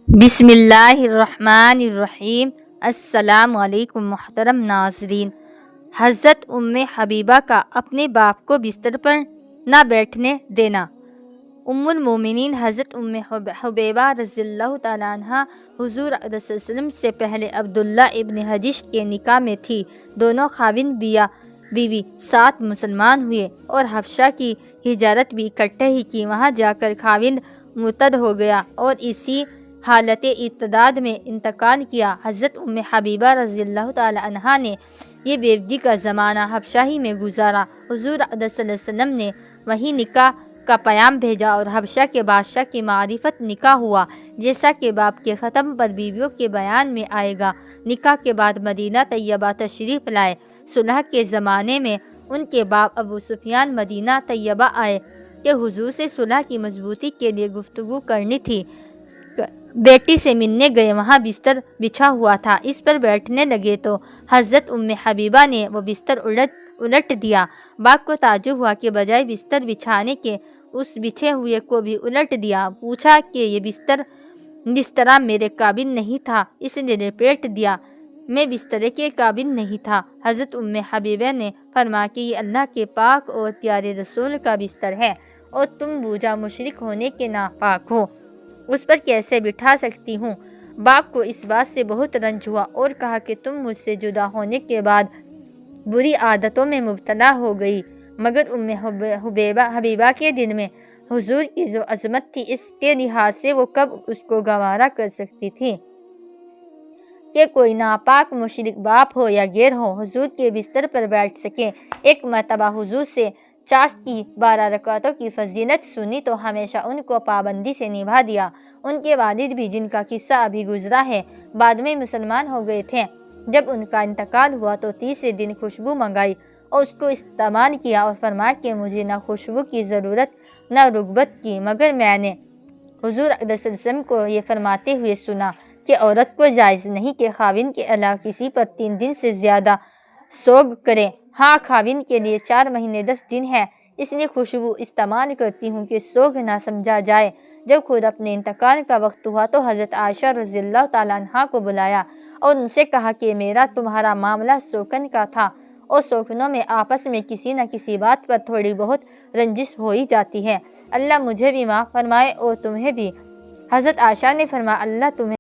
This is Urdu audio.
بسم اللہ الرحمن الرحیم۔ السلام علیکم محترم ناظرین۔ حضرت حبیبہ کا اپنے باپ کو بستر پر نہ بیٹھنے دینا۔ المومنین حضرت حبیبہ رضی اللہ تعالیٰ عنہ حضور صلی اللہ علیہ وسلم سے پہلے عبداللہ ابن حجش کے نکاح میں تھی۔ دونوں خاوند بیوی ساتھ مسلمان ہوئے اور حبشہ کی ہجرت بھی اکٹھے ہی کی۔ وہاں جا کر خاوند مرتد ہو گیا اور اسی حالت ارتداد میں انتقال کیا۔ حضرت حبیبہ رضی اللہ تعالیٰ عنہا نے یہ بیوگی کا زمانہ حبشہ ہی میں گزارا۔ حضور صلی اللہ علیہ وسلم نے وہیں نکاح کا پیام بھیجا اور حبشہ کے بادشاہ کی معرفت نکاح ہوا، جیسا کہ باب کے ختم پر بیویوں کے بیان میں آئے گا۔ نکاح کے بعد مدینہ طیبہ تشریف لائے۔ صلح کے زمانے میں ان کے باپ ابو سفیان مدینہ طیبہ آئے کہ حضور سے صلح کی مضبوطی کے لیے گفتگو کرنی تھی۔ بیٹی سے ملنے گئے، وہاں بستر بچھا ہوا تھا، اس پر بیٹھنے لگے تو حضرت حبیبہ نے وہ بستر الٹ دیا۔ باپ کو تعجب ہوا کہ بجائے بستر بچھانے کے اس بچھے ہوئے کو بھی الٹ دیا۔ پوچھا کہ یہ بستر میرے قابل نہیں تھا، اس نے لپیٹ دیا۔ میں بستر کے قابل نہیں تھا۔ حضرت حبیبہ نے فرمایا کہ یہ اللہ کے پاک اور پیارے رسول کا بستر ہے اور تم بوجھا مشرک ہونے کے ناپاک ہو، اس پر کیسے بٹھا سکتی ہوں؟ باپ کو اس بات سے بہت رنج ہوا اور کہا کہ تم مجھ سے جدا ہونے کے بعد بری عادتوں میں مبتلا ہو گئی، مگر حبیبہ کے دل میں حضور کی جو عظمت تھی، اس کے لحاظ سے وہ کب اس کو گوارا کر سکتی تھی کہ کوئی ناپاک مشرک باپ ہو یا غیر ہو حضور کے بستر پر بیٹھ سکے۔ ایک مرتبہ حضور سے چاش کی 12 رکعتوں کی فضیلت سنی تو ہمیشہ ان کو پابندی سے نبھا دیا۔ ان کے والد بھی، جن کا قصہ ابھی گزرا ہے، بعد میں مسلمان ہو گئے تھے۔ جب ان کا انتقال ہوا تو تیسرے دن خوشبو منگائی اور اس کو استعمال کیا اور فرمایا کہ مجھے نہ خوشبو کی ضرورت نہ رغبت کی، مگر میں نے حضور صلی اللہ علیہ وسلم کو یہ فرماتے ہوئے سنا کہ عورت کو جائز نہیں کہ خاوند کے علاوہ کسی پر 3 دن سے زیادہ سوگ کرے۔ ہاں، خاوند کے لیے 4 مہینے 10 دن ہے، اس لیے خوشبو استعمال کرتی ہوں کہ سوگ نہ سمجھا جائے۔ جب خود اپنے انتقال کا وقت ہوا تو حضرت عائشہ رضی اللہ تعالیٰ عنہا کو بلایا اور ان سے کہا کہ میرا تمہارا معاملہ سوکن کا تھا اور سوکنوں میں آپس میں کسی نہ کسی بات پر تھوڑی بہت رنجش ہو ہی جاتی ہے، اللہ مجھے بھی معاف فرمائے اور تمہیں بھی۔ حضرت عائشہ نے فرمایا اللہ تمہیں